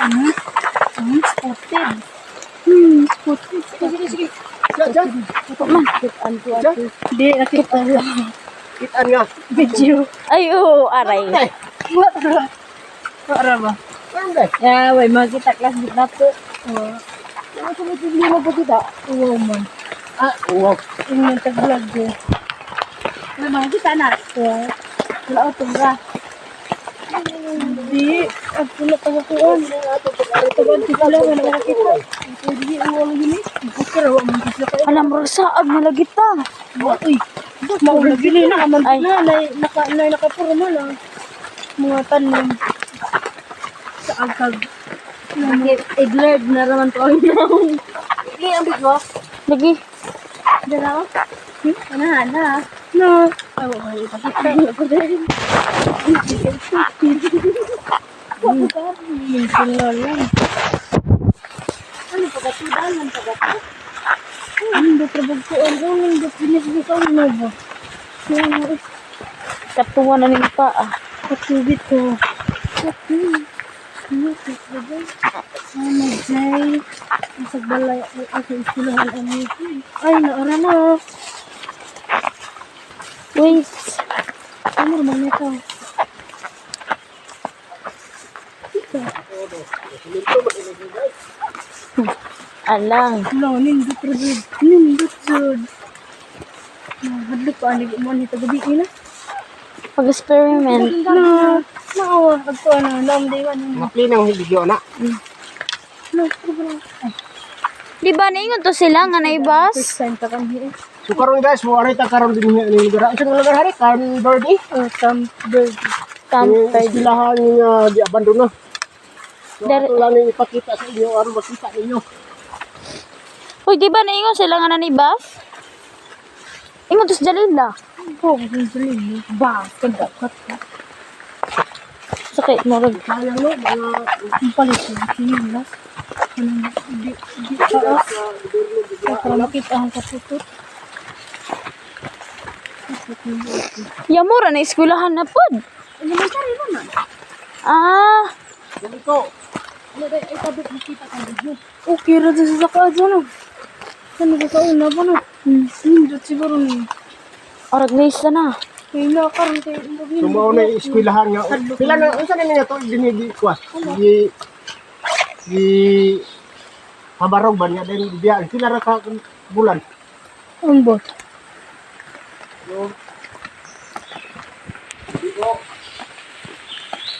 Spotted. Spotted. Sige. Diyan. Kitaan ko ato. Di, nakita lang. Kitaan nga. Video. Ay, oo, aray. Para ba? Ano Ya, way makita class di na to. Ano sa mga problema ba kita? Wow man. wow. Yung nagtag-vlog ko. May makita na. Wala auto ba? Hindi. Ang pula pa sa tuon. Tagal ko lang na nakakita. Hindi uwang gini. Bukira wa man kasi kayo. Alam mo, saag na lagi ta. Uy. Maula gini na kaman na nakapurma na. Mga tanim. Sa agkag. Iglered na naman to ang naon. Hindi, ang big mo. Lagi. Dalawa? Ana. No. Ay, ipakita ko din. Minsan lang. Ano pagkatudan ng pagkatudan? Ano ba trabag ko? Ano ba pinag-ibig ko? Ano ba? Katuwa na nila pa ah. Katubit ko. Ano jay? Masag balay ako iskulahan ang ito. Ay, naara na. Wait. Ano naman ito? Alang. No, nindot ragod. Nindot jud. Hadlok pa ani mo nito gabi ina. Pag-experiment. Na, maawa agto ana, naam day man. Mga plinang video na. No, problema. Di ba naingon to sila nga First naibas? time ta kan here. So karon guys, mo aray ta karon din ni lugar. Unsa nga lugar hari? Kan Birdie. Camp bird. Tampay dilahan nga di abandono. So Dar- ato lang ipakita sa inyo aron makita ninyo. Uy, di ba naingon sila nga naibas? Ingon to sa Jalila. Oh, ang galing. Ba, kada kat. Sakit mo rin. Sayang no mga Ang palit sa kinilas. Di taas. Para makita ang katutot. Yamura na eskwelahan na pod. Elementary naman. Ah, ganito. Ano ba, ikabit makita ka video. Okay, rada sa saka dyan. Ano sa kauna pa no? Hindot siguro ni. orag na na. Kaya karon kay So mao na eskwelahan nga. Pila na unsa na niya to dinigi kwas. Di pabarog ba niya din biya. Pila ra ka bulan. ang bot.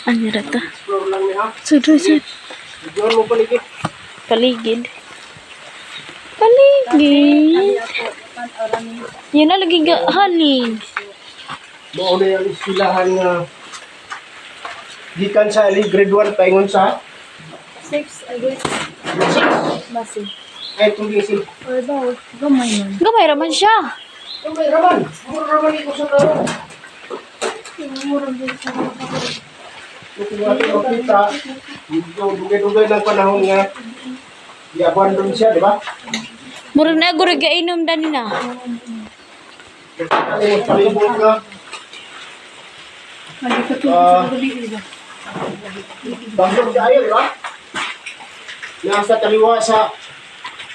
Ano rata? Explore lang niya. Sud. Video mo paligid. Paligid. Paligid. Yan na lagi halin. Mao na yung eskwelahan nga gikan sa grade 1 paingon sa 6, I guess. Basi. ay tulisin. Or daw, gamay man. Gamay raman siya. May raman. Mura raman ito sa tao. Murang din sa Kung natin makita, medyo dugay-dugay ng panahon nga i-abandon siya, di ba? Murag na gurag gainom dani na. Ano yung palibot nga, sa gabi ba? bagdog siya ayaw, di ba? Nasa taliwa sa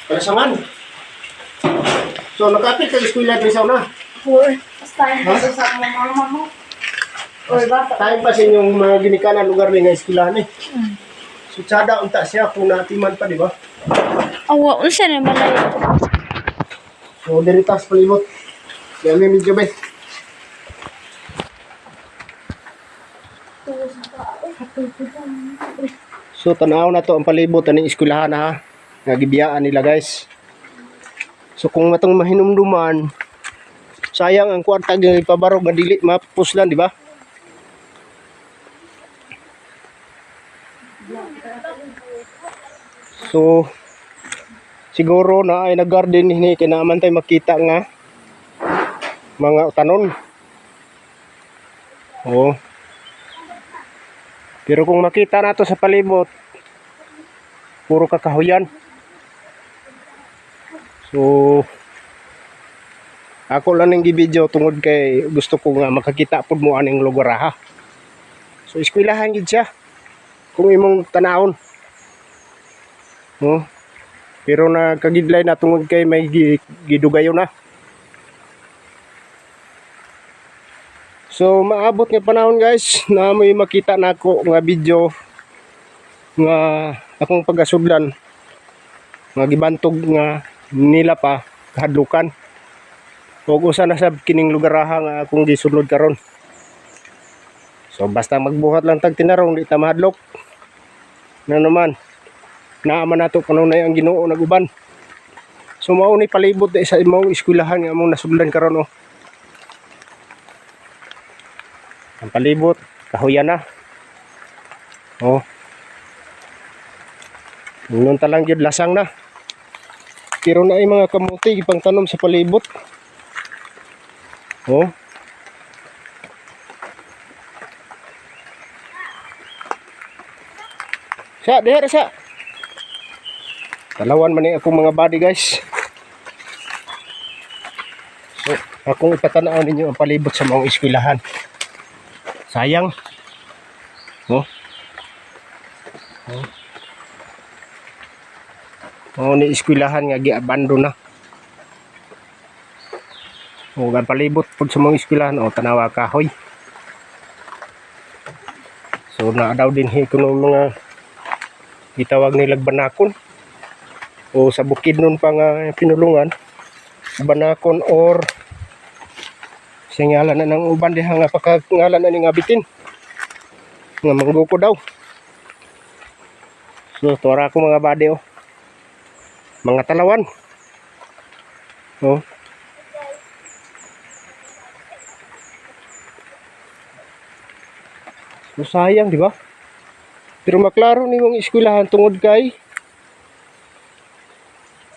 Kalasangan. So, nakapit ka eskwela din sa una. Or, basta sa mama mo. Or bata. Tayo pa sa inyong mga ginikanan lugar ni nga eskwelahan eh. So, tsada unta siya kung natiman pa, di ba? Awa, unsa na malay. So, diritas palibot. Kaya may medyo ba? So, tanaw na to ang palibot ani eskwelahan na ha. Nga gibiyaan nila guys. So, kung matong mahinumduman, sayang ang kwarta ng ipabarog nga dili mapuslan, di ba? So, siguro na ay nag-garden ini kay naman tayo makita nga mga tanon. Oh. Pero kung makita nato sa palibot, puro kakahuyan. So, ako lang ng video tungod kay gusto ko nga makakita pud mo aning lugar ha. So, eskwelahan gid siya. Kung imong tanawon. Oh. Pero nakagidlay na tungod kay may gidugayo na. So maabot nga panahon guys na may makita nako nga video nga akong pagasudlan nga gibantog nga nila pa kahadlukan. Ug usa na sab kining lugaraha nga akong gisulod karon. So basta magbuhat lang tag tinarong di ta mahadlok. Na naman naaman nato kanunay ang Ginoo naguban. So mao ni palibot sa imong eskwelahan nga among nasudlan karon oh. Ang palibot kahuyan na. Oh. Ngunta lang gyud lasang na. Pero na ay mga kamuti gipang tanom sa palibot. Oh. Sa diha sa. Talawan man ni akong mga body guys. So, akong ipatanaw ninyo ang palibot sa mga eskwelahan. Sayang. Oh. Oh. Oh, ni eskwelahan nga giabandon na. Oh, gan palibot pud sa mga eskwelahan oh tanawa kahoy. So na daw din kuno mga gitawag nilang banakon. O sa bukid nun pa nga pinulungan banakon or singalan na ng uban diha nga pagkangalan na ni nga bitin nga mangguko daw. So tora ko mga bade oh. Mga talawan. Oh. So sayang di ba? Pero maklaro ni mong eskwelahan tungod kay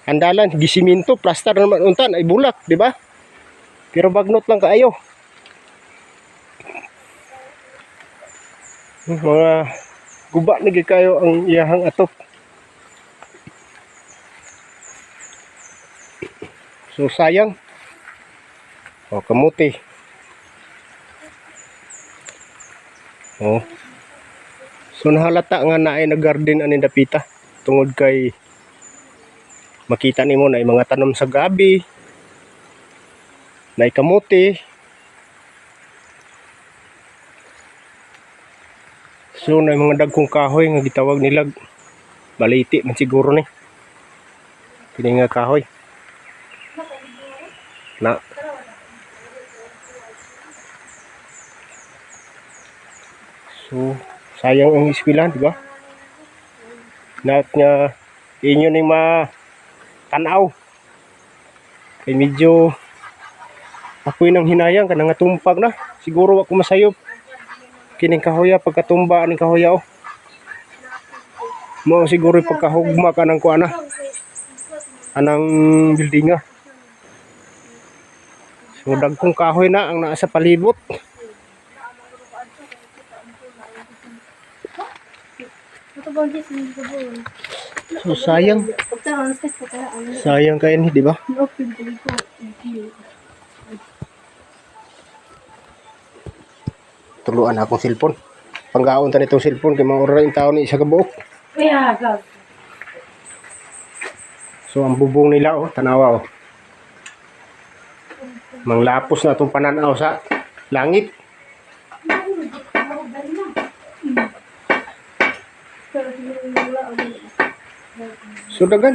andalan gisiminto plaster naman untan ay bulak di ba? Pero bagnot lang kaayo. Mga guba na kayo ang iyahang atop. So sayang. O kamuti. O. So nahalata nga na ay nag-garden ani dapita tungod kay makita nimo na mga tanom sa gabi. Na kamuti. So na mga dagkong kahoy nga gitawag nila baliti man siguro ni. Kini nga kahoy. Na so sayang ang eskwelahan, di ba? Naat nga inyo ning tanaw. Kay medyo ako'y nang hinayang ka nga tumpag na. Siguro ako masayop. Kining kahoya pagkatumba ning kahoya oh. Mo siguro pagkahugma ka ng kuana. Anang buildinga. So dagkong kahoy na ang naa sa palibot. So sayang. Sayang kayo ni, di ba? Tuluan akong cellphone. Panggaon ta nitong cellphone kay mga oras yung tao ni isa ka buok. So ang bubong nila oh, tanawa oh. Manglapos na itong pananaw sa langit. So dagan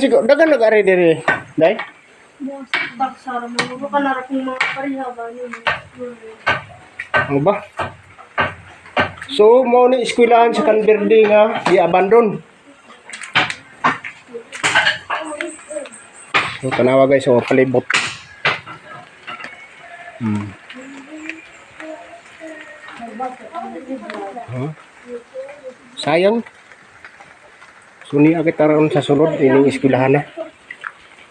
nag-ari diri, dai? Baksara mo ka na kung mga pareha ba yun. Ano ba? So mo ni eskwelahan sa Canverde nga gi-abandon. So tanawa guys oh palibot. Huh? Sayang. So ni agad taron sa sunod ining eskwelahan na.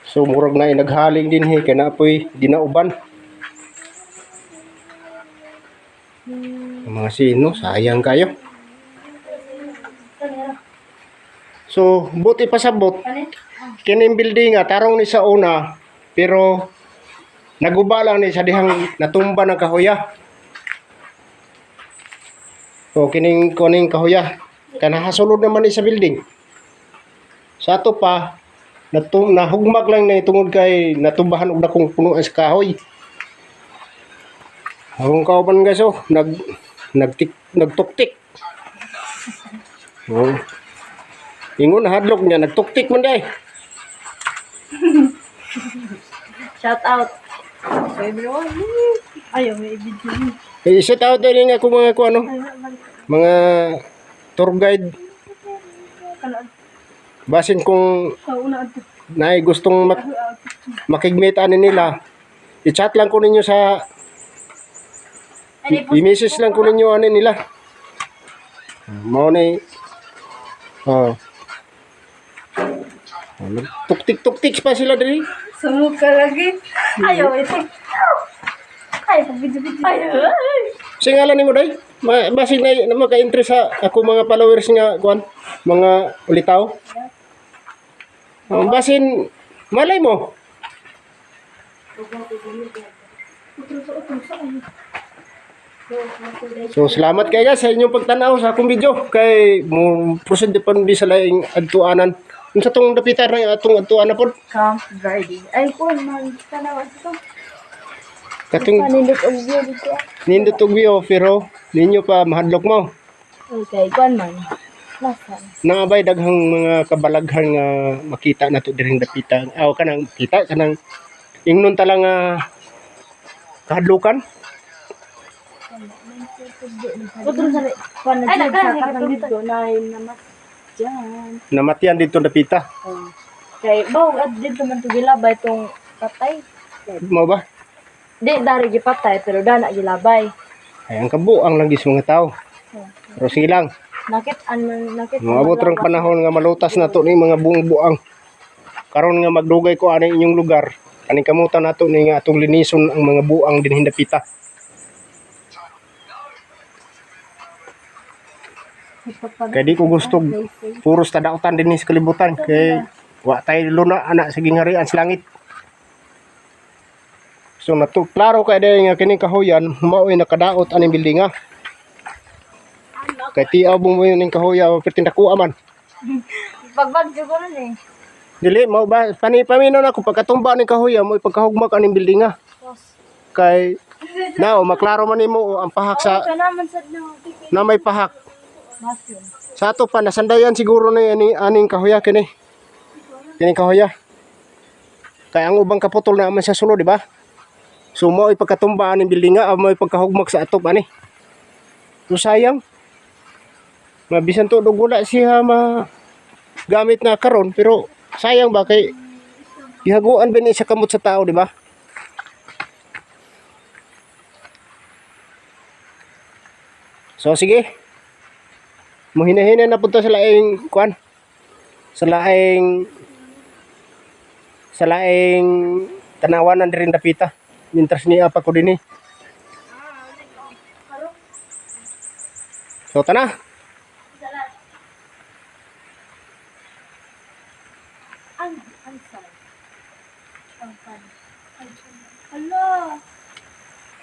So murag na naghaling din he kay naapoy ginauban. Mga sino, sayang kayo. So buti pasabot. Kining building nga tarong ni sa una pero naguba lang ni sa dihang natumba ng kahoya. So kining kahoya kanahasulod naman ni sa building. Sa ato pa, nahugmak lang na tungod kay natumbahan og dakong punuan sa kahoy. Akong kauban guys oh, nagtuktik. Oh. Ingon hadlok niya, nagtuktik man day. Shout out. So everyone. Ayaw, may video. Shout out din nga ako mga ano, mga tour guide. Basin kung Sa una ito. naay gustong makigmeet ani nila, i-chat lang ko ninyo sa i-message lang ko ninyo ani nila. Mao na oh. Tuktik pa sila diri. Sumuka lagi. Ayaw, ito. Ayaw, video-video. Ayaw. Singalan nimo day. Basin na maka-interest sa ako mga followers nga kuan, mga ulitaw. Basin malay mo. So salamat kay guys sa inyong pagtanaw sa akong video kay mo proceed pa di sa laing adtuanan. Unsa tong dapitan na atong adtuan pod? Camp Verde. Ay, kung man, tanawan ito. Katong Panindot ang view dito. nindot og view pero ninyo pa mahadlok mo. Okay, kung man. Lasan. Naabay daghang mga kabalaghan nga makita nato diring dapitan. Aw kanang kita kanang ingnon talang kahadlukan. Putro sa panagod sa katang dito na namat dyan. Namatian dito dapita. Kay, at dito man ito gilabay itong patay. Mo ba? Di, dari gipatay, pero dana gilabay. Ay ang kabuang lang gis mga tao. Pero sige lang. Nakit. Maabot rang panahon nga malutas na to ni mga buang-buang. Karon nga magdugay ko ani inyong lugar. Kaning kamutan nato ni nga atong linison ang mga buang dinhi dapita. Kaya di ko gusto puros tadautan din sa kalibutan kay wa tay luna anak sa gingharian sa langit. So nato klaro kay day nga kining kahoyan mao'y nakadaot aning bildinga. Kay tiaw mo ning kahoya pertin dako man. Pagbag siguro ni. Dili mao ba paminaw na ko pagkatumba ning kahoya mo pagkahugmak aning bildinga. Kay now maklaro man nimo ang pahak sa Kanaman sa na may pahak. Masin. Sa ato pa nasandayan siguro na aning kahoya kini. Kining kahoya. Kaya ang ubang kaputol na man sa sulod, di ba? So mo ipagkatumba aning bildinga o mo ipagkahugmak sa ato ani. So sayang. Mabisan to wala siya gamit na karon pero sayang ba kay ihaguan ba ni sa kamot sa tao, di ba? So sige. Mohina-hina na punta sa laing kuan. Sa laing tanawanan din dapita. Mintras niya pa ko dinhi. So tana. Hala.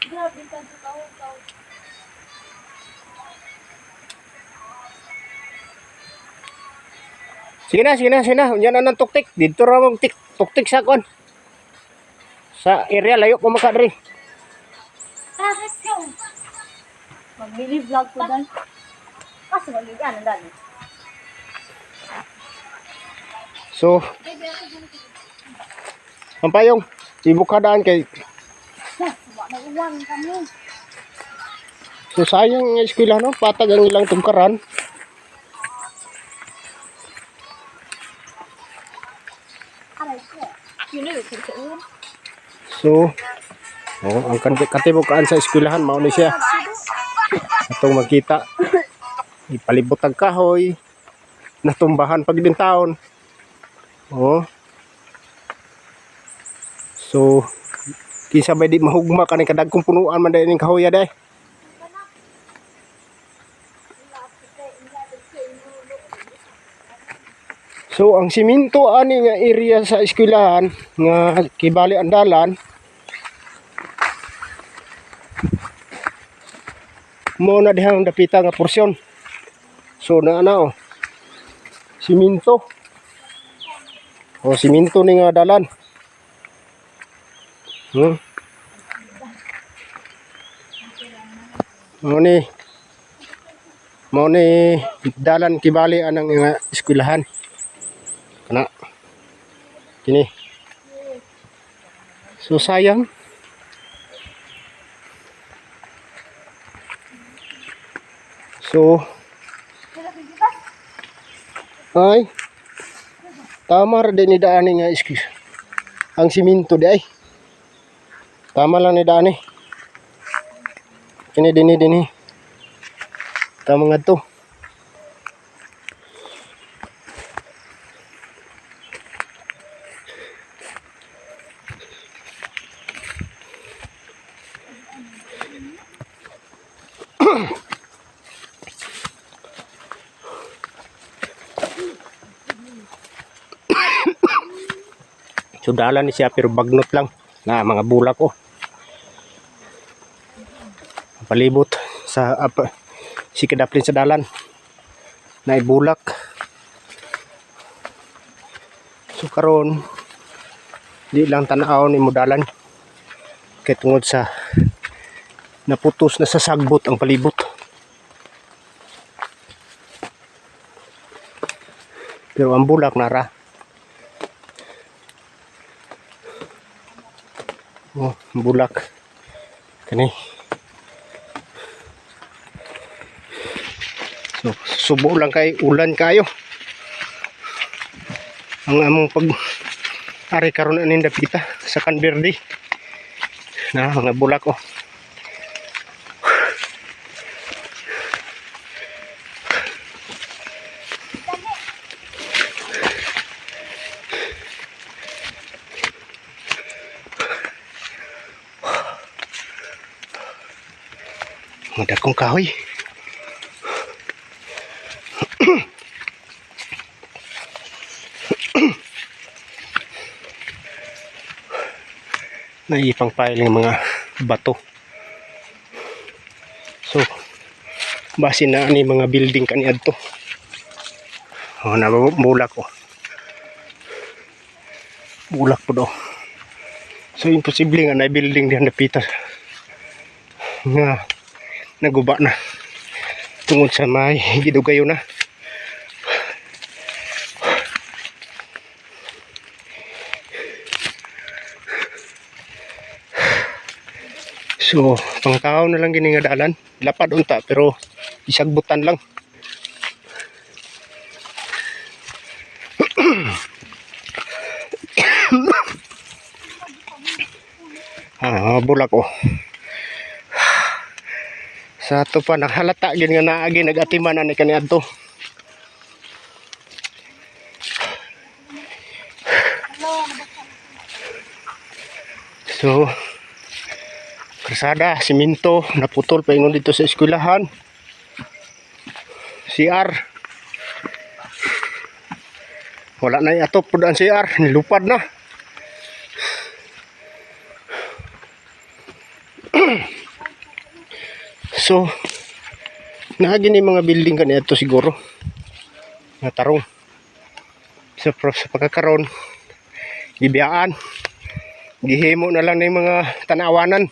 Grabe ka sa tao. Sige na. Yan na ng tuktik. Dito ra mong tuktik sa kuan. Sa area layo pa maka diri. Let's go. Magbili vlog ko dan. Kasi magigyan ang dali. So ang payong ibukadaan kay Mag-uwan kami. so sayang ang eskwela no, patag ang ilang tungkaran. So ang katibukaan sa eskwelahan mao ni siya. Atong makita ipalibot ang kahoy, natumbahan pag din taon. Oh. So kinsa ba di mahugma kaning kadagkong punuan man dai ning kahoy day. So ang siminto ani nga area sa eskwelahan nga kibali ang dalan mo na dihang dapita nga porsyon. So na oh. Siminto. O siminto ni nga dalan. Mao ni dalan kibali anang nga eskwelahan. Kana kini. So sayang. So ay tama ra din ni daan nga ang siminto di ay. Tama lang ni daan eh. Kini dinhi. Tama nga to. Sudalan ni siya pero bagnot lang na mga bulak oh. Palibot sa si kadaplin sa dalan na ibulak. So karon di lang tanaw ni modalan kay tungod sa naputos na sa sagbot ang palibot. Pero ang bulak nara. Oh, bulak. Kani. So, subo lang kay ulan kayo. Ang among pag ari karon anin dapita sa Canverde. Na mga bulak oh. Ada kong kahoy. Naipang piling mga bato. So, base na ani mga building kaniadto. Oh, nabulak ko. Bulak po daw. So, imposible nga na building diyan napita. Nga naguba na tungod sa may gidugayo na. So pangkaw na lang gini nga dalan, lapad unta pero isagbutan lang. Bulak oh. Sa ato pa nakahalata gid nga naagi nagatiman ani kaniadto. So kalsada, siminto, naputol pa ingon dito sa eskwelahan. CR. Wala na atop pud ang CR, nilupad na. So, naagi ni mga building kanito siguro. Natarong. So, sa pagkakaroon, gibiyaan. Gihimo na lang ng mga tanawanan.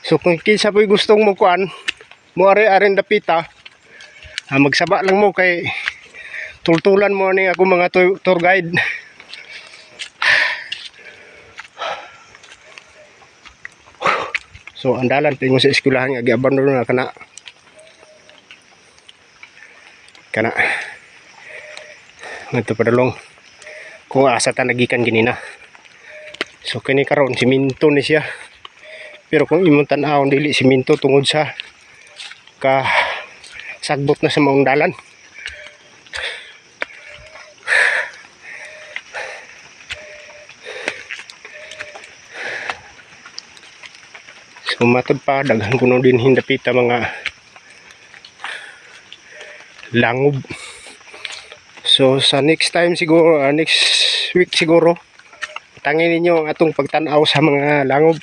So, kung kinsa po'y gustong mo kuan, mo are-arin dapita, magsaba lang mo kay tultulan mo ni ako mga tour guide. So andalan pingo sa eskwelahan nga giabandono na kana ngadto padulong kung asa ta nagikan ginina. So kini karon siminto ni siya, pero kung imong tan-awon dili siminto tungod sa ka sagbot na sa maong dalan. So matod pa daghan kuno din hindapita mga langob. So sa next time siguro, next week siguro, tangin ninyo ang atong pagtan-aw sa mga langob.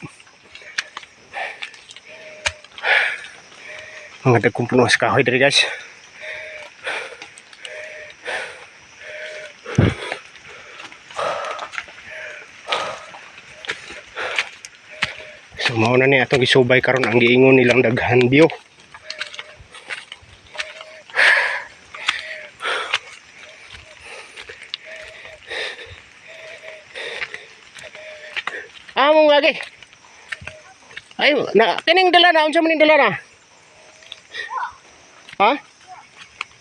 Mga dagkong puno sa kahoy diri guys. mao na ni atong gisubay karon ang giingon nilang daghan view. Among lagi. Ay, na kining dala na unsa man ning dala na? Ha?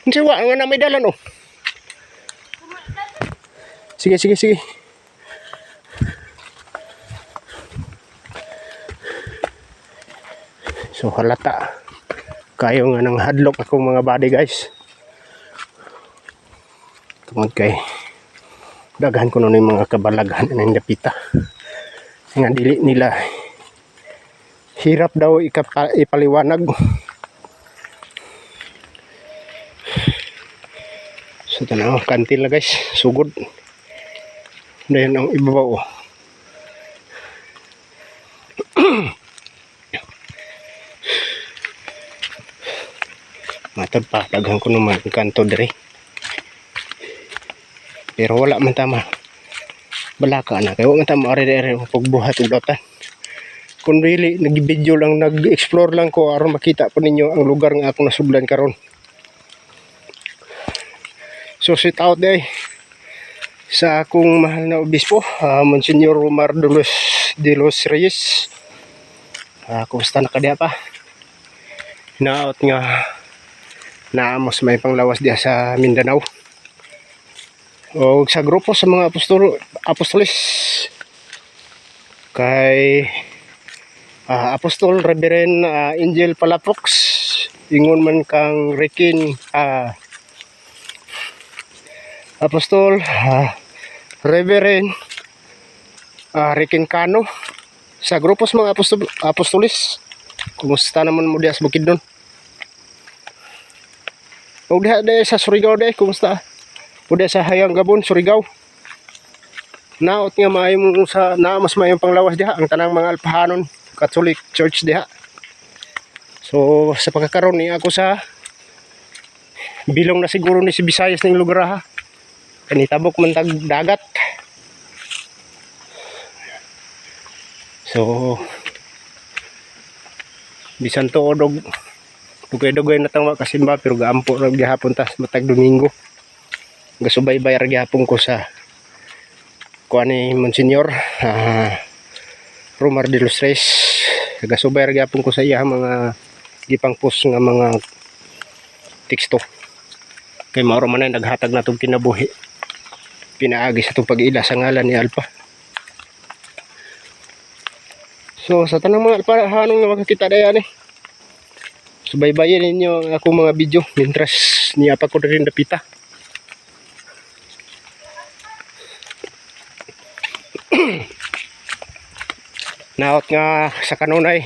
Unsa wa nga na may dala no? Sige, sige, sige. So halata kayo nga nang hadlok akong mga body guys. Tungod kay daghan ko nun yung mga kabalaghan na nindapita. Nga dili nila hirap daw ipaliwanag. So tanaw kantil na guys, sugod. Dayon ang ibabaw. Matod pa, daghan ko naman kanto dire. Pero wala man tama. Balaka na kay wala man tama ari-ari pagbuhat og dautan. Kung really nag-video lang, nag-explore lang ko aron makita po ninyo ang lugar nga ako nasublan karon. So sit out day sa akong mahal na obispo, Monsignor Romar de los Reyes. Kumusta na ka diha pa? Hinaot nga naamos may panglawas diha sa Mindanao. O sa grupo sa mga apostolis kay Apostol Reverend Angel Palafox, ingon man kang Rekin Apostol Reverend Rekin Cano sa grupo sa mga apostolis. Kumusta naman mo diha sa Bukidnon? O diha sa Surigao diha, kumusta? O diha sa Hayang Gabon, Surigao. Naot nga maayo mo sa mas maayong panglawas diha ang tanang mga Alpahanon Catholic Church diha. So sa pagkakaroon ni ako sa bilong na siguro ni si Visayas ning lugar ha. Kanitabok man tag dagat. So bisan to odog dugay-dugay na tang makasimba pero gaampo ra gihapon ta matag Domingo. Gasubaybay ra gihapon ko sa kuan ni Monsignor Romar de los Reyes. Gasubay ra gihapon ko sa iya mga gipang-post nga mga teksto. Kay mao ra man ay naghatag natong kinabuhi. Pinaagi sa itong pag-ila sa ngalan ni Alpa. So sa tanang mga Alpahanong nga makakita dayan subaybayan ninyo ang akong mga video mintras niya pa ko rin dapita. Naot nga sa kanunay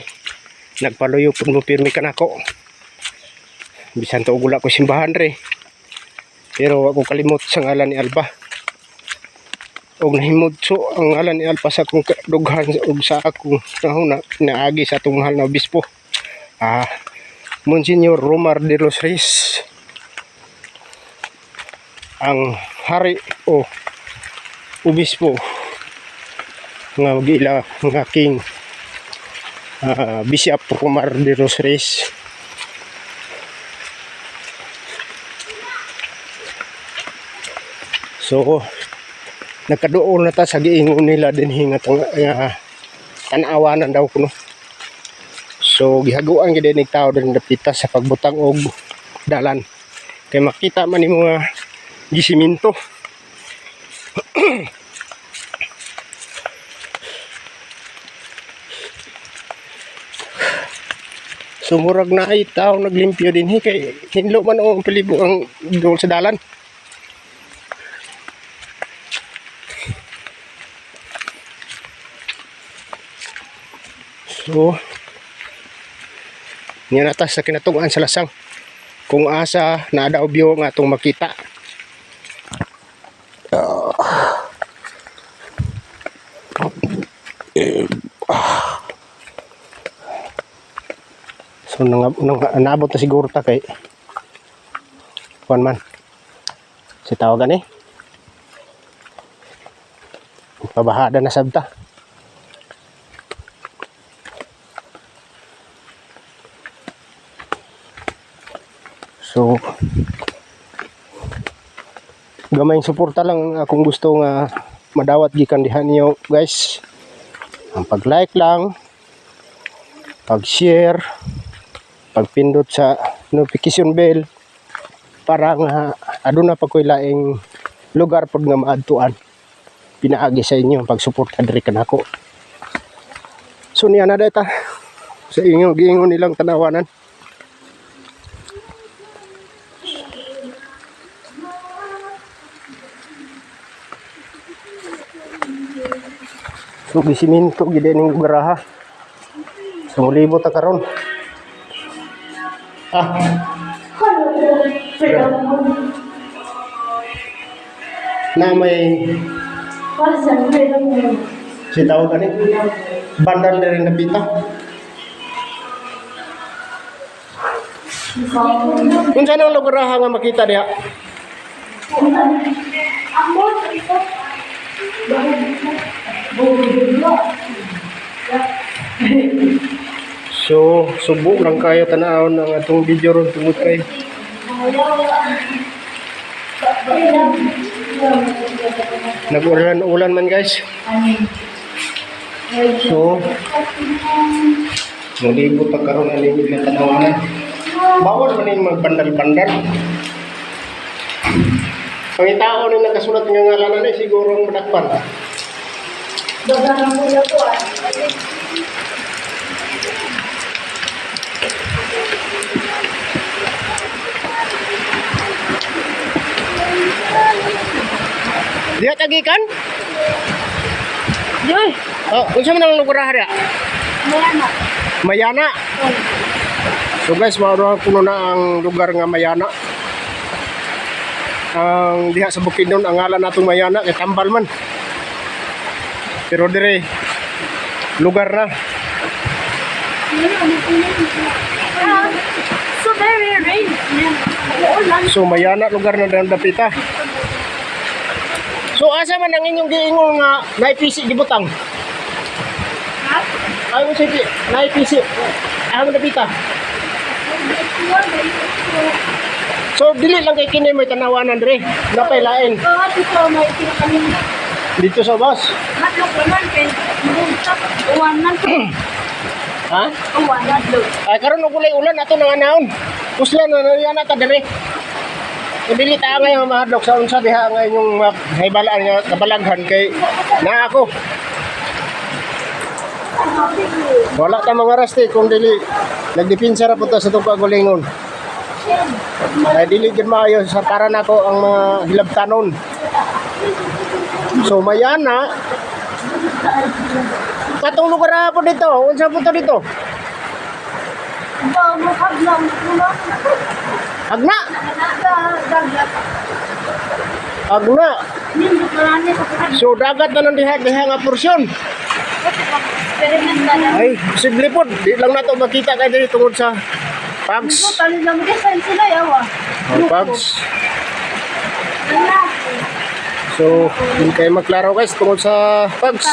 nagpaluyo pud mo pirmi kanako. Bisan to gula ko simbahan re. Pero ako kalimot sa ngalan ni Alpa. Og nahimudso ang ngalan ni Alpa sa akong dughan og sa akong nahuna naagi sa atong mahal na obispo. Monsignor Romar de los Reyes, ang hari o obispo nga gila ng aking Bishop Romar de los Reyes. So nagkaduol na ta sa giingon nila din hingat tanawanan daw kuno. So gihaguan gid ni tao din dapita sa pagbutang og dalan kay makita man ni mga gisiminto. So murag na ay tao naglimpyo din kay hinlo man og pilibo ang dol sa dalan. So niya natas sa kinatugan sa lasang kung asa na daw biyo nga itong makita. So naabot na siguro ta kay kuan man si tawagan pabahada na sabta. So gamayng suporta lang akong gusto nga madawat gikan diha niyo guys. Ang pag-like lang, pag-share, pagpindot sa notification bell para nga aduna pa koy laing lugar pud nga maadtuan. Pinaagi sa inyo ang pagsuporta diri kanako. So niya na data sa inyo giingon nilang tanawanan. So gisiminto gid ning lugar ha. So mulibot ta karon. Na may si tawag ani bandar na rin napita. Kung saan ang lugar nga makita diha? So, subok lang kayo tanawon ang atong video ron tungod kay nag-ulan man guys. So, nalibot pa karon ang limit na tanawanan. Bawal man yung magbandal-bandal. Pangitao ni nakasulat nga ngalanan ay siguro ang madakpan. Dia tagikan? Joy, Oh, unsa man ang lugar ha? Mayana. Mayana. So guys, mao kuno na ang lugar nga Mayana. Ang diha sa Bukidnon ang ngalan natong Mayana kay tambal man. Pero dire lugar na. So very rain. So Mayana lugar na dapita. So asa man ang inyong giingon nga naipisi gibutang? Ay mo sige, naipisi. Amo dapita. So dili lang kay kini may tanawanan dire. Napay lain. Dito may kinakanin. Dito sa bus. Hatlok naman kay uwanan. Ha? Uwanan do. Ay karon og ulay ulan ato nang anahon. Puslan na yan ta dire. Dili ta ngayon mahadlok sa unsa diha nga inyong hibalaan nga kabalaghan kay na ako. Wala ta mga rasti kung dili nagdipinsa ra punta sa itong kagulingon. Ay dili gid maayo sa para nako ang mga hilabtanon. So Mayana katong lugar po dito. Unsa po to dito? Agna. Agna. So dagat na nang diha nga porsyon. Ay, posible po. Di lang nato makita kay diri tungod sa pags. Pags. So, hindi kayo maklaro guys tungod sa pags.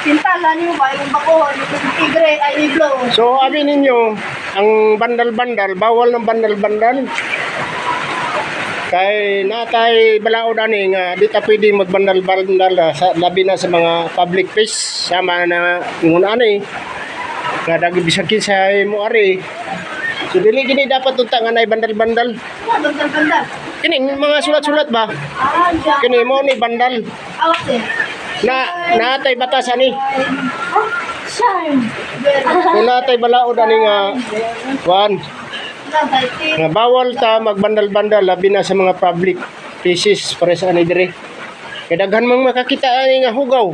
Pintala niyo ba yung bako, yung tigre ay iglo. So, abi ninyo, ang bandal-bandal, bawal ng bandal-bandal. Kay natay balaod ani nga di ta pwede magbandal-bandal sa labi na sa mga public place sama na ngun ani nga dagi bisag kinsa mo ari. So dili gini dapat unta nga nay bandal-bandal. Bandal-bandal. Kini mga sulat-sulat ba? Kini mo ni bandal. Awas eh. Na natay batas ani. Shine. Kung natay balaod ani nga one nga bawal ta magbandal-bandal labi na sa mga public places para sa ani dire. Kay daghan mang makakita ani nga hugaw.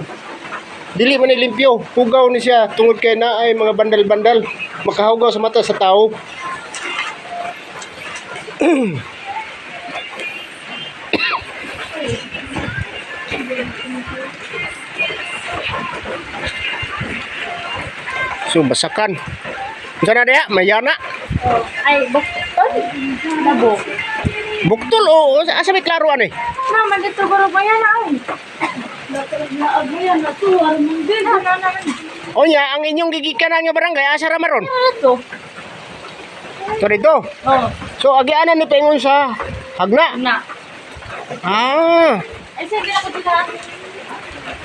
Dili man ni limpyo, hugaw ni siya tungod kay naay mga bandal-bandal makahugaw sa mata sa tao. So basakan. Unsa na diha? Mayana. Ay, buktol. Nabo. Buktol o asa may klaro ani? Naman dito guro pa yan ay. Naabuyan na to, armong din. O nya, ang inyong gigikanan nga barangay, asa ra maron? Ano to? So dito. Oh, So agianan ni paingon sa Hagna. na. Ah, Ay, sige na ko dito.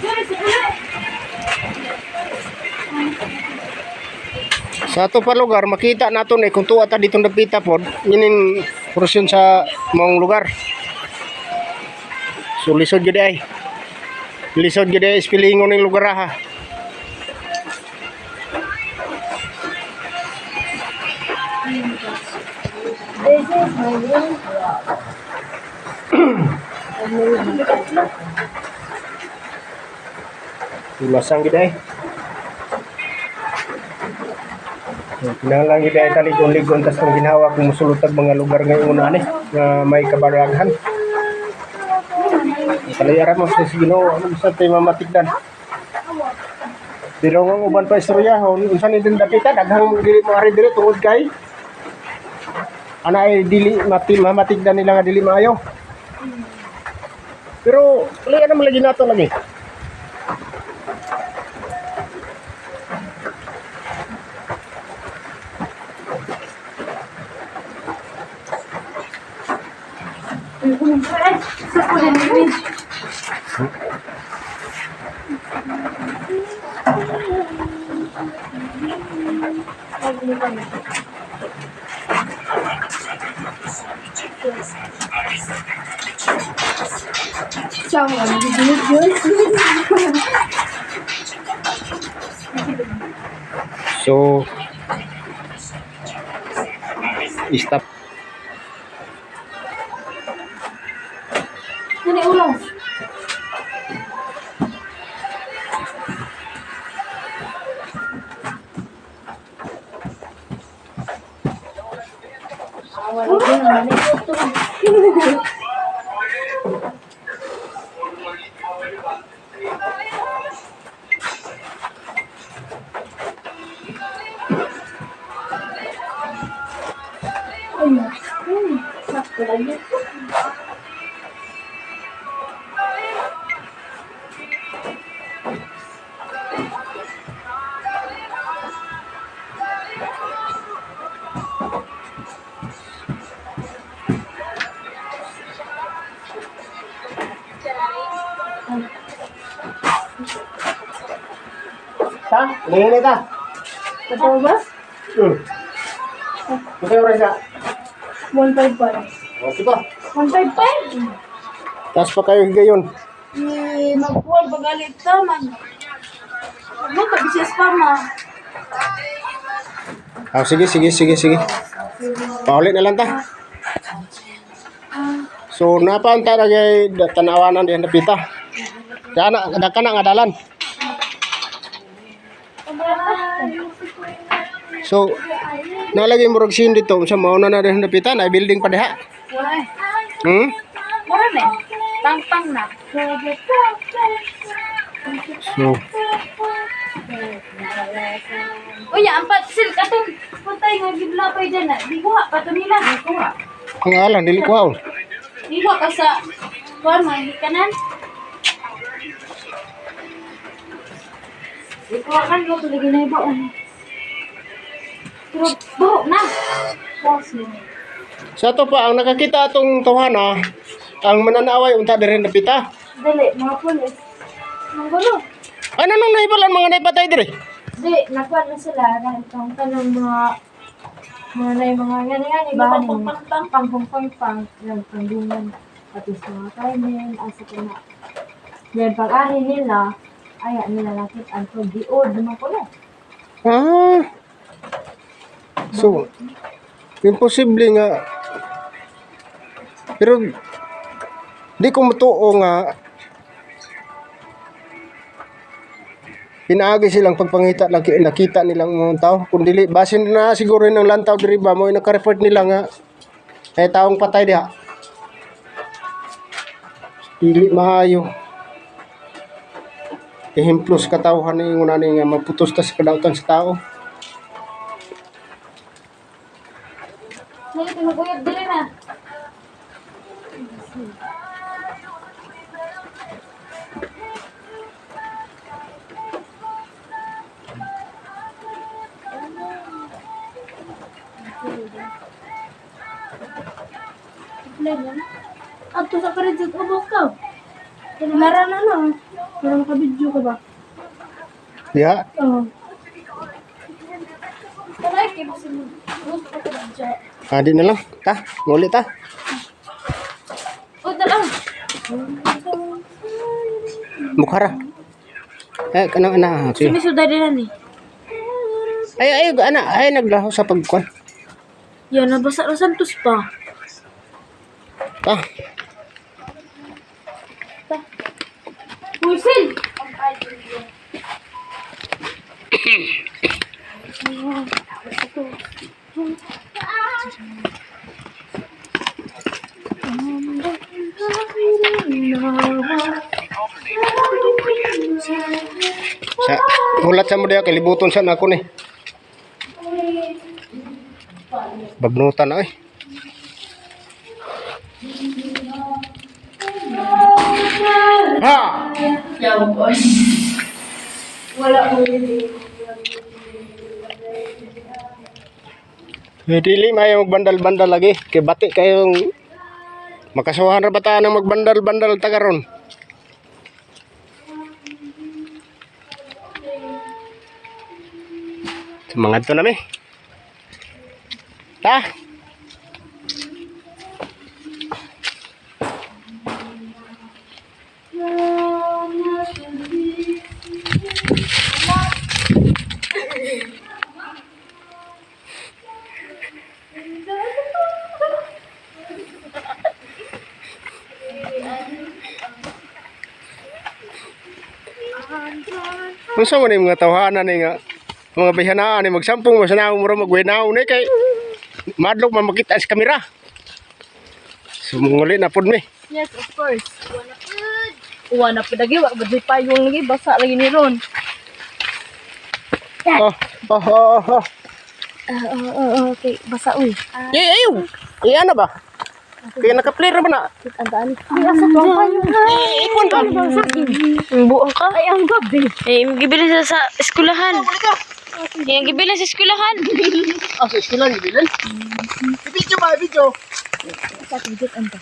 Sige. sa ato pa lugar makita naton kung tuwa ta dito napita pod, inin porosyon sa mong lugar. So lisod gyud ay. Lisod gyud ay ispilingon ning lugar ha. This is my room. Imasang gyud ay. Kinahanglan gyud ay taligon-ligon tas kung ginawa kung musulutag mga lugar ngayon una ni nga may kabaraghan. Kalayaran mo sa Ginoo, ano sa tay mamatigdan. Pero ang uban pa istorya, unsa ni din dapita daghang dili mo ari dire tungod kay ana ay dili mamatigdan nila nga dili maayo. Pero kalayaran mo lagi nato lagi. So stop. Ini ulang. Awal itu namanya itu. Satu lagi. Ta, ini ta. Betul ba? Masay oras ka. 155. Okay pa. 155? Tas pa kayo gayon. Mag-call bagalit ta man. Ano ka bisis pa ma? Ah, sige. Paulit na lang ta. So napaunta na kay tanawanan diyan napita. Kana nga dalan. So nalagay mo rog sin dito sa mauna na diyan napita na building pa diha. Wala. Wala na. Pang na. So Uy, ampat sil katong puntay nga giblapay dyan na. Di kuha pa to nila. Di kuha. ang alang dili ko. Di kuha ka sa kuha mo hindi kanan. Di kuha kan mo to lagi na iba. Pero buhok na. Pause mo. Sa to pa ang nakakita atong tuhana ang mananaway unta diri napita. Dali, mga pulis. Manggulo. Ano nang naibalan mga naipatay diri? Di, nakuha na sila na itong tanong mga nga-nga bahan yung pang-pang-pang yung pangdungan pati sa mga kainin, asa ko na. Then pag-ahin nila, aya nila nakit ang pag-diod naman ko na. Ah. So imposible nga. Pero di ko matuo nga pinaagi silang pagpangita nakita nilang mga tao kung dili basin na siguro ng lantaw diri ba mo naka-report nila nga ay taong patay diha dili maayo ehemplos katawhan ni nguna ni nga maputos ta sa kadautan sa tao. Sige, tinuguyod dili na. Ato sa karin sa ubos ka. Naran na lang. Parang makabidyo ka ba? Ya. Oo. Talay, kaya kasi gusto ko na dyan. Di na lang. Ta, ngulit ta. O, talang. Bukhara. Kanang ana. Sige. Sumisuday din na ni. Ay, naglaho sa pagkuan. Yan, nabasa na santos pa. Ta. Pusil! Sa ulat sa mo diya kalibuton sa nako ni. Bagnutan na Ha! Wala ko Dili mayo magbandal-bandal lagi kay bati kayong makasuhan ra bata nang magbandal-bandal tagaron. Semangat to nami. Ta. Unsa man ni mga tawhanan ni nga mga bihanaan ni magsampung masanaw mo ra magwinaw ni kay madlok man makita sa kamera. Sumunguli na pud mi. Yes, of course. Wala pa lagi, wala pa payong lagi, basa lagi ni Ron. Okay, basa uy. Ayo. Iya na ba? Kaya naka-clear na ba na? Andaan. Ay, asa to ang payong ha? Ipon ka. Buang ka. Ay, ang gabi. Magibili sa eskwelahan. Gibili sa eskwelahan. Ah, sa eskwela ni Bilan. Video ba, video? Sa tigit anta.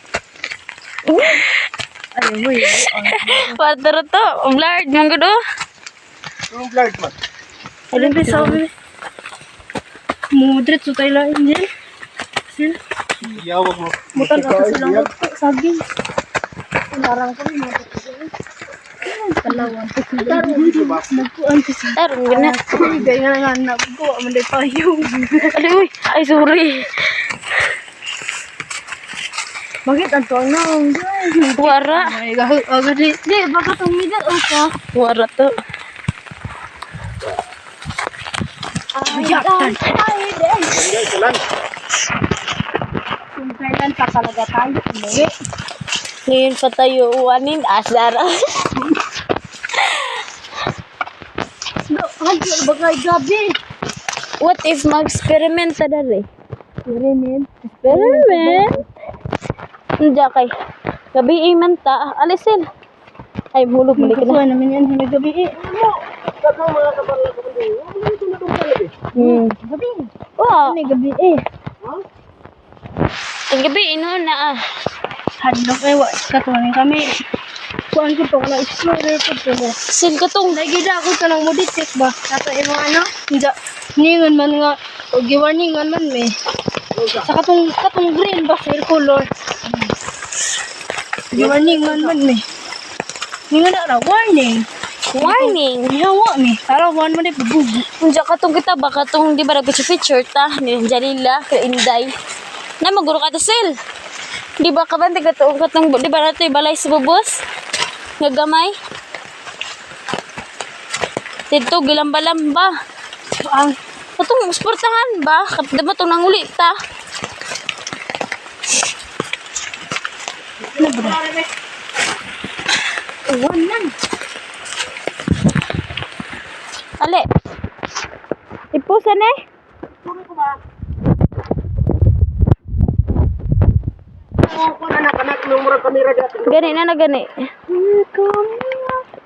Ay, uy. Padara to. Blurred mong gudo. Yung vlog man. Alin pa sa uwi. Mudret, so tayo lang dyan. Sila. Iyawag mo. Butan ako sila saging. Narang kami mga Palawan. Nagkuhan ko siya. Tarong gana. Gaya nga nga nagkuha mo na payong. Ali, uy. Ay, sorry. Bakit ang tuwang na? Wara. Ay, agad di. Di, baka tumida o ka. Wara to. Ayatan. Enjoy ko lang. Kung kailan pa talaga tayo. Hindi. Ngayon pa tayo uwanin. Asara. Ay, bagay gabi. What if mag-experiment ta dali? Experiment. Experiment? Hindi kay. Gabi man ta. Alisin. Ay, hulog mo ka na. Kuha namin yan hanggang gabi eh. Tatlo mga kabalo ko din. Ano ito na tong gabi? Gabi. Wow. Ano gabi eh. Ang gabi, ino na ah. Hadlok eh, katuwanin kami. Kuhaan ko to, wala explorer ko to. Sin ka tong. Nagida ako to ng moditek ba? Kato yung mga ano, hindi, ningon man nga, o giwarningan man me. Sa katong green ba, fair color. Giwarningan man me. Ningon na ra, warning. Warning. Ihawa me, para one man ay bubugo. Unja ka tong kita ba katong di ba nag-picture ta ni Jalila kay Inday. Na maguro ka to sil. Di ba ka ba katong di ba nato balay sa bubos? Ngagamay. Dito gilamba-lamba. Ang Katong sportahan ba? Kapda mo itong nanguli ta. uwan lang. Ale. Ipusan eh. Anak-anak nomor kamera dati. Gani na gani.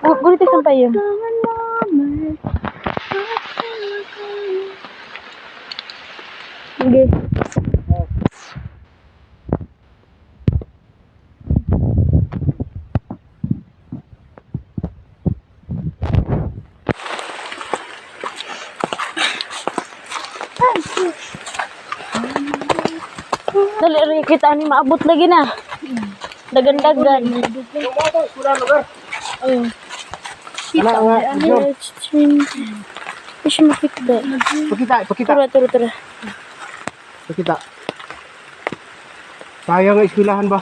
Gunito sampay yun. Okay. Dali rin kita ni maabot lagi na. Dagan-dagan. Ayun. Ana nga, video. Kasi makita. Pakita. Tura. Pakita. Sayang ang eskwelahan ba?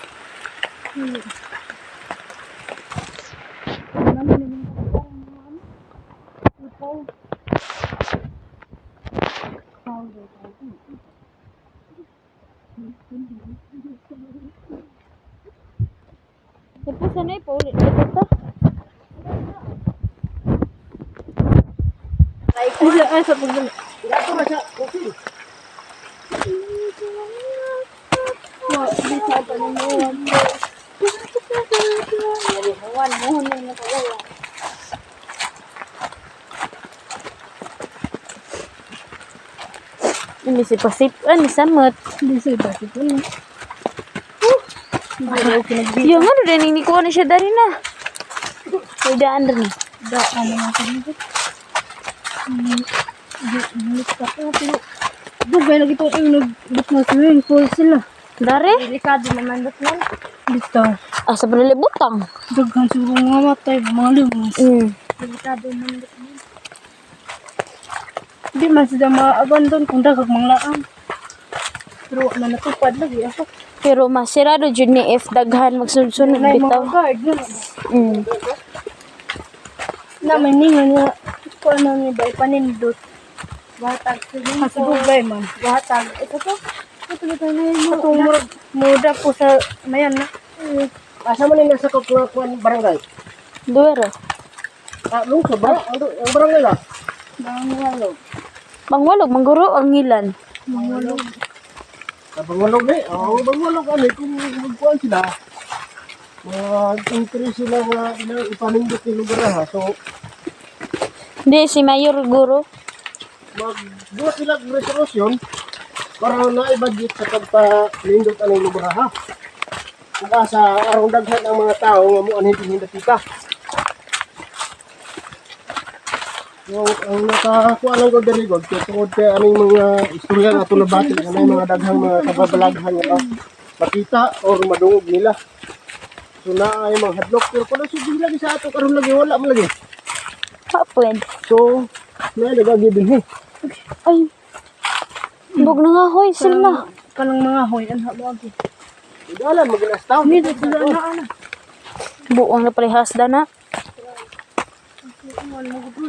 Tapos ano eh, paulit na ito. Ay, sa pagdala. Ito na siya. Okay. Ini si pasip, ni samot. Hindi sa iba. Ito na. Yung ano din, ini ko na siya dari na. May daan rin. Daan naman sa dito. Dugay lagi itong nag-book na swimming pool sila. Dari? Delikado naman dito lang. Dito. Asa pa nalibutang. Dugay siguro nga matay. Mga limos. Delikado naman dito. Hindi man sila ma-abandon kung dagag mga laang. Pero wala natupad lagi ako. Pero masirado jud ni if daghan magsunod-sunod May mga bitaw. guard. Mm. Na may ningan nga. Kung ano ni ba ipanindot. Bahatag. Kasi dugay man. Bahatag. Ito to. Ito na yun. Katong muda po sa mayan na. Asa man yung nasa kapuan barangay? Duwero. Lungsod ba? Ang barangay ba? Bangwalo. Bangwalog, mangguro ang ngilan. Bangwalo. Bangwalog eh. Oo, bangwalog ano kung magkuhan sila. Mag-increase sila nga ipanindot yung lugar ha. So, Di si Mayor Guro. magbuhat sila ng resolution para na-budget sa pagpanindot ang lugar ha. Kung sa arong daghan ang mga tao nga mo ang hindi kita. So, ang nakakuha lang ko dari God, kaya tungod kaya anong mga istorya na ito nabati, anong mga daghang mga kababalaghan nga makita or madungog nila. So, na ay mga hadlok, pero kung nasubig lagi sa ato, karoon lagi, wala mo lagi. Hapwed. So, may nagagibin eh. Ay. Bug na nga hoy sila. Kanang mga hoy. Ang habagi. Idalan, mag-inastaw. Hindi dito sila na. Buang na palihas da na.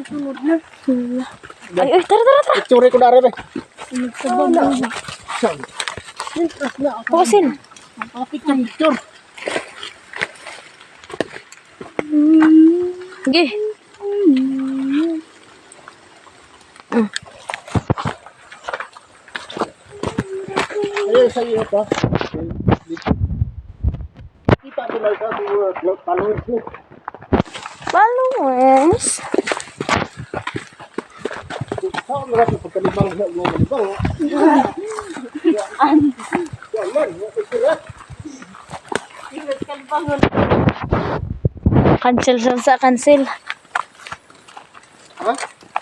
Sunod na. Ay, tara. Itsuri ko na rin eh. Nagsabag na. Saan? Interest na ako. Pusin. Picture. Gi. Ayun, sa iyo pa. Kita ko lang sa mga followers ko. Followers. Saan mo natin pagkalibang na mga kalibang? Yan man, sila. Cancel sa cancel. Ha?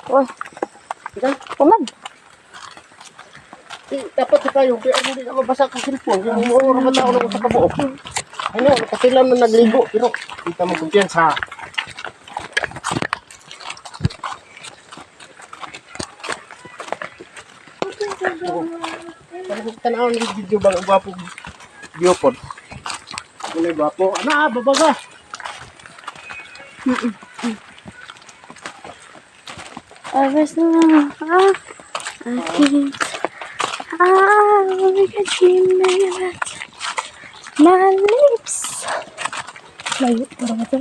Oy, Ika? kuman. Dapat sa kayo, kaya hindi na mabasa ka cellphone. Yung mga mga tao na sa kabuo. Ano, nakasilam na nagligo. Pero, kita mo kumpiyansa. Parang tanaw ng video ba ang gwapo biopod. Ano gwapo? Ana, babaga. Oras na. Aking. We can dream that. My lips. Layo. Parang ito.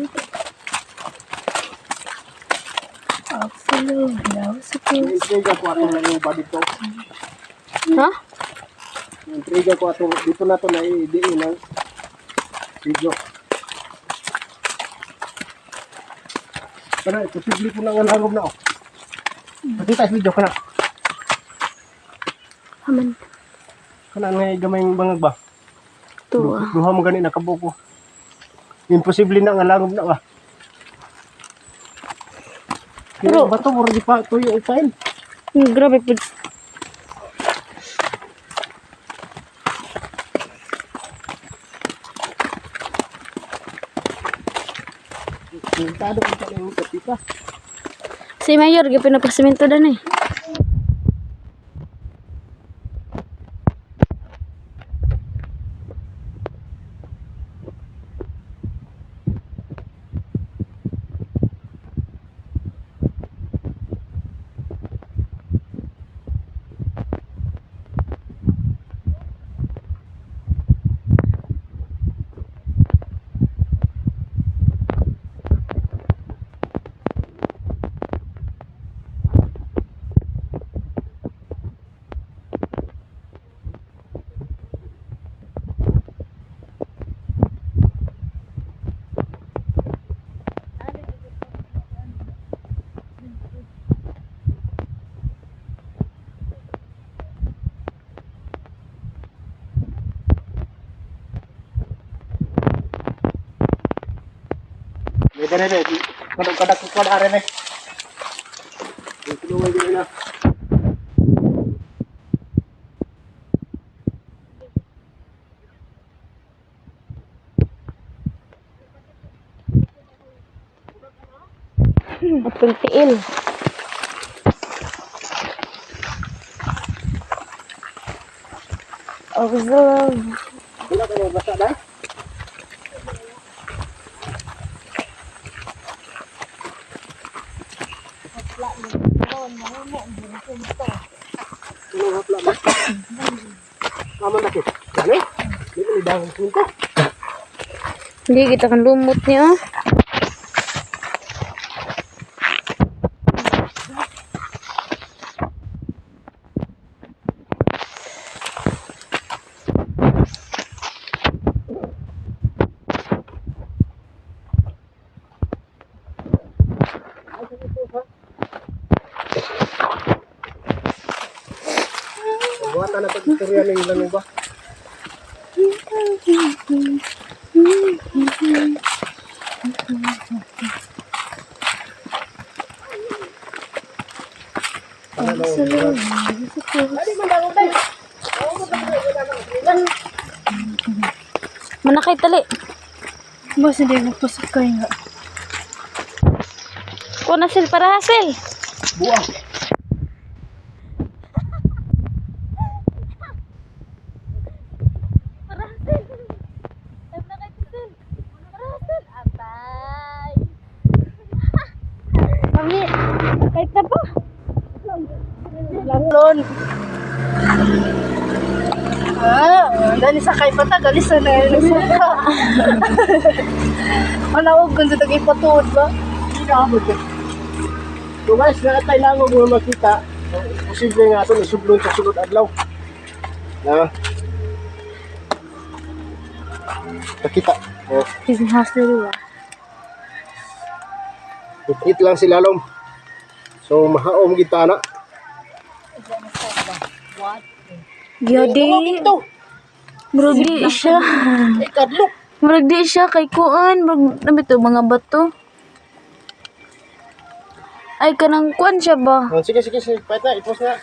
Absolutely. Intriga ko atong lang yung body to. Ha? Intriga ko atong dito na to na i-diin ng video. Pero posible ko nang nalangog na oh. Pakita sa video ka na. Haman. Kana nga gamay yung bangag ba? Tuwa. Duha mo gani nakabuko. Imposible na nga langog na ba? Pero Pero- bato mo rin pa ito yung upain. Grabe po. Pintado ko pa yung kapita. Si Mayor, pinapasiminto na eh. Pwede na rin. Kadak ko na rin eh. Tinuloy din na. Apel tiil. Observe. Wala ka na basa na? Hapla ba? Kamu na kit. Ano? Hindi ko nidahon ko. Hindi kita kan lumot niya. Buhatan na pag-istorya ng ilan ba? Manakay tali. Mas hindi magpasok kayo nga. Kung nasil para hasil. Buang. Para hasil. Manakay hasil. Para hasil. Atay. Mami, kahit na po. Langlon. Dali sakay pata, galis na nagsuka. Manawag kung sa tag-ipatuod ba? Kinabot ko. So guys, nakatay lang ako kung makita. Posible nga ito, nasublon sa sunod adlaw. Na. Nakita. Oh. His house na Hit lang si Lalom. So mahaom kita na. Gyadi. Murag di siya. Ikadlok. Murag di siya kay kuan. Murag nabito mga bato. Ay kanang kuan siya ba? Oh, sige, sige, sige. Pahit na, ipos na.